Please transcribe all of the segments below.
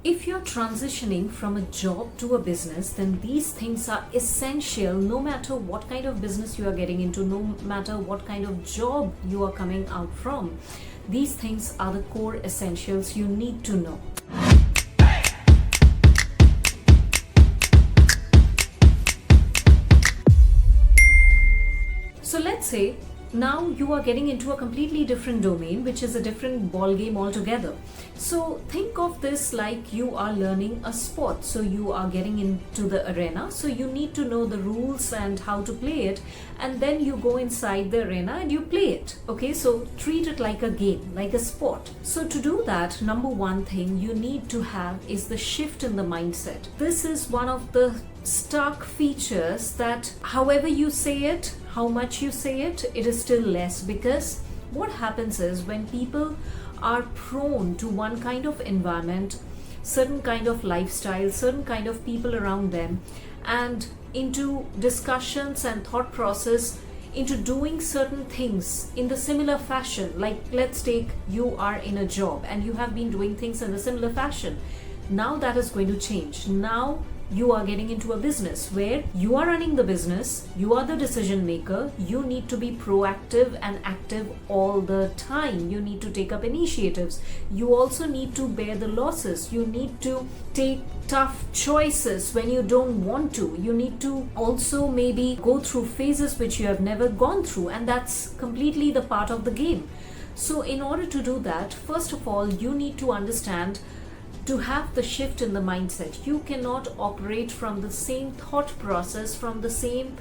If you're transitioning from a job to a business, then these things are essential no matter what kind of business you are getting into, no matter what kind of job you are coming out from. These things are the core essentials you need to know. So let's say now you are getting into a completely different domain, which is a different ball game altogether. So think of this like you are learning a sport. So you are getting into the arena, so you need to know the rules and how to play it, and then you go inside the arena and you play it. Okay, so treat it like a game, like a sport. So to do that, number one thing you need to have is the shift in the mindset. This is one of the stark features that however you say it, how much you say it, it is still less, because what happens is when people are prone to one kind of environment, certain kind of lifestyle, certain kind of people around them, and into discussions and thought process into doing certain things in the similar fashion, like let's take you are in a job and you have been doing things in a similar fashion. Now that is going to change. Now you are getting into a business where you are running the business, you are the decision maker, you need to be proactive and active all the time. You need to take up initiatives. You also need to bear the losses. You need to take tough choices when you don't want to. You need to also maybe go through phases which you have never gone through, and that's completely the part of the game. So in order to do that, first of all, you need to understand, to have the shift in the mindset. You cannot operate from the same thought process, from the same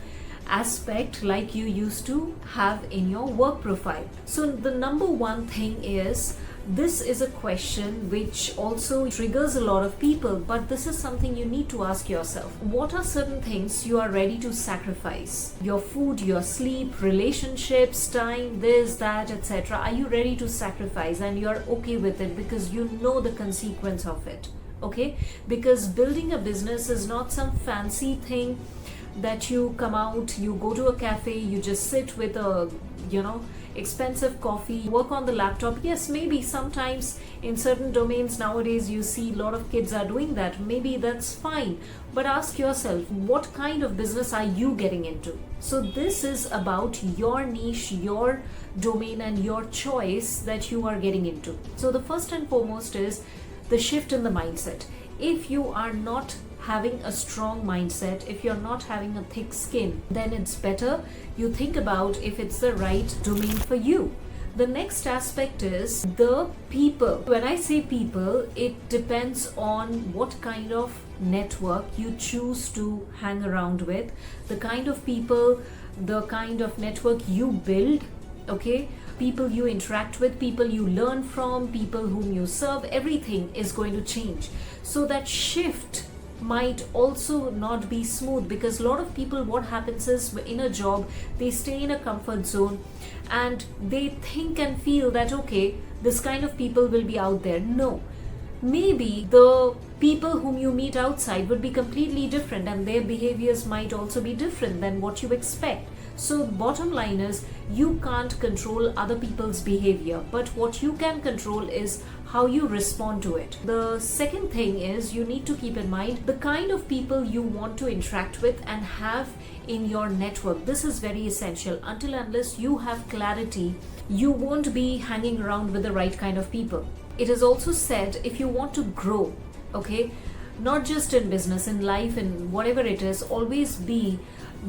aspect like you used to have in your work profile. So the number one thing is, this is a question which also triggers a lot of people, but this is something you need to ask yourself. What are certain things you are ready to sacrifice? Your food, your sleep, relationships, time, this, that, etc. Are you ready to sacrifice, and you're okay with it because you know the consequence of it? Okay? Because building a business is not some fancy thing that you come out, you go to a cafe, you just sit with a, expensive coffee, work on the laptop. Yes, maybe sometimes in certain domains nowadays you see a lot of kids are doing that. Maybe that's fine. But ask yourself, what kind of business are you getting into? So this is about your niche, your domain, and your choice that you are getting into. So the first and foremost is the shift in the mindset. If you are not having a strong mindset, if you're not having a thick skin, then it's better you think about if it's the right domain for you. The next aspect is the people. When I say people, it depends on what kind of network you choose to hang around with, the kind of people, the kind of network you build. Okay, people you interact with, people you learn from, people whom you serve, everything is going to change. So that shift might also not be smooth, because a lot of people, what happens is in a job they stay in a comfort zone and they think and feel that okay, this kind of people will be out there. No, maybe the people whom you meet outside would be completely different, and their behaviors might also be different than what you expect. So bottom line is, you can't control other people's behavior, but what you can control is how you respond to it. The second thing is, you need to keep in mind the kind of people you want to interact with and have in your network. This is very essential. Until unless you have clarity, you won't be hanging around with the right kind of people. It is also said, if you want to grow, okay, not just in business, in life, in whatever it is, always be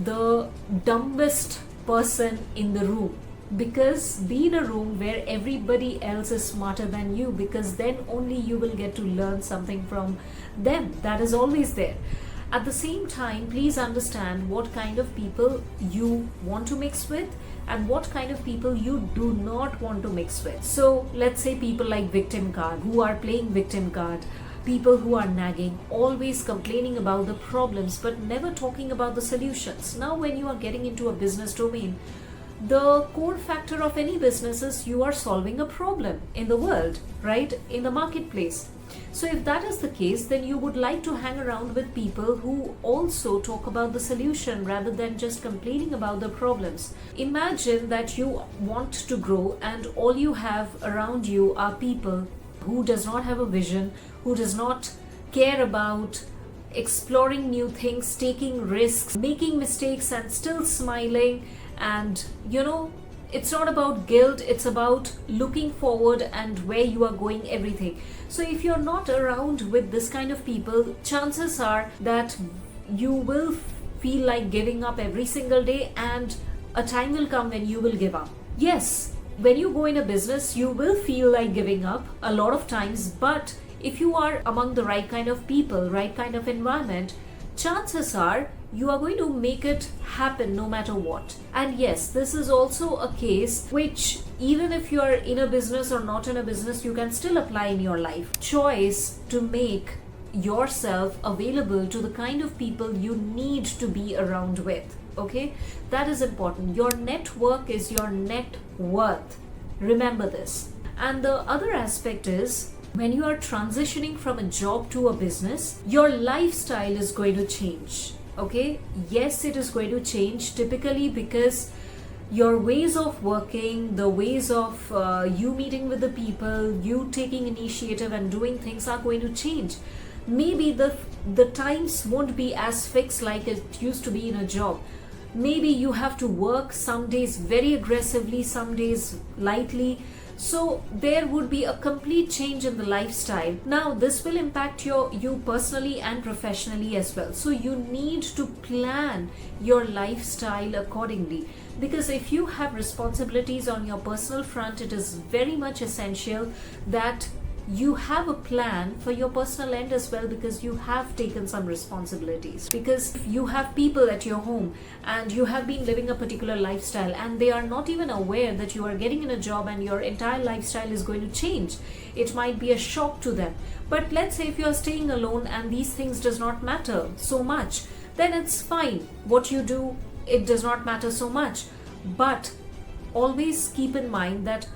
the dumbest person in the room. Because be in a room where everybody else is smarter than you, because then only you will get to learn something from them. That is always there. At the same time, please understand what kind of people you want to mix with and what kind of people you do not want to mix with. So let's say people like victim card, who are playing victim card, people who are nagging, always complaining about the problems but never talking about the solutions. Now when you are getting into a business domain, the core factor of any business is you are solving a problem in the world, right? In the marketplace. So if that is the case, then you would like to hang around with people who also talk about the solution rather than just complaining about the problems. Imagine that you want to grow and all you have around you are people who does not have a vision, who does not care about exploring new things, taking risks, making mistakes, and still smiling. And it's not about guilt, it's about looking forward and where you are going, everything. So if you're not around with this kind of people, chances are that you will feel like giving up every single day, and a time will come when you will give up. Yes, when you go in a business, you will feel like giving up a lot of times, but if you are among the right kind of people, right kind of environment, chances are you are going to make it happen no matter what. And yes, this is also a case which, even if you are in a business or not in a business, you can still apply in your life. Choice to make yourself available to the kind of people you need to be around with. Okay, that is important. Your network is your net worth. Remember this. And the other aspect is, when you are transitioning from a job to a business, your lifestyle is going to change. Okay, yes, it is going to change, typically because your ways of working, the ways of you meeting with the people, you taking initiative and doing things are going to change. Maybe the times won't be as fixed like it used to be in a job. Maybe you have to work some days very aggressively, some days lightly. So there would be a complete change in the lifestyle. Now this will impact you personally and professionally as well. So you need to plan your lifestyle accordingly, because if you have responsibilities on your personal front, it is very much essential that you have a plan for your personal end as well, because you have taken some responsibilities. Because if you have people at your home and you have been living a particular lifestyle and they are not even aware that you are getting in a job and your entire lifestyle is going to change, it might be a shock to them. But let's say if you are staying alone and these things does not matter so much, then it's fine. What you do, it does not matter so much. But always keep in mind that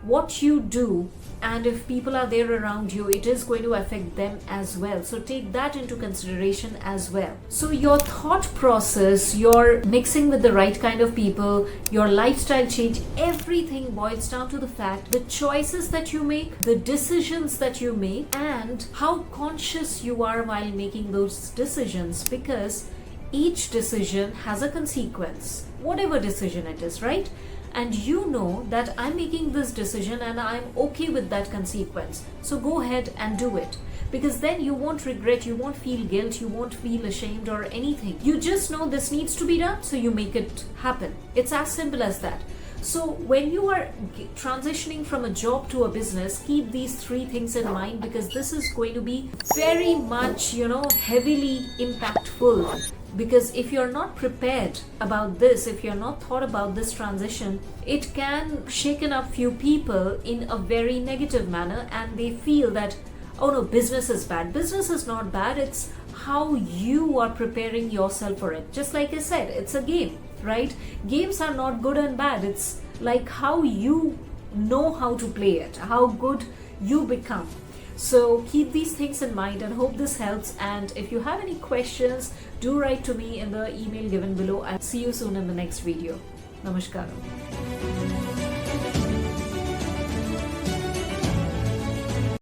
what you do, and if people are there around you, it is going to affect them as well. So take that into consideration as well. So your thought process, your mixing with the right kind of people, your lifestyle change, everything boils down to the fact, the choices that you make, the decisions that you make, and how conscious you are while making those decisions, because each decision has a consequence, whatever decision it is, right? And you know that I'm making this decision and I'm okay with that consequence. So go ahead and do it, because then you won't regret, you won't feel guilt, you won't feel ashamed or anything. You just know this needs to be done, so you make it happen. It's as simple as that. So when you are transitioning from a job to a business, keep these three things in mind, because this is going to be very much, heavily impactful. Because if you're not prepared about this, if you're not thought about this transition, it can shaken up few people in a very negative manner, and they feel that, oh no, business is bad. Business is not bad. It's how you are preparing yourself for it. Just like I said, it's a game, right? Games are not good and bad. It's like how you know how to play it, how good you become. So keep these things in mind and hope this helps. And if you have any questions, do write to me in the email given below. I'll see you soon in the next video. Namaskaram.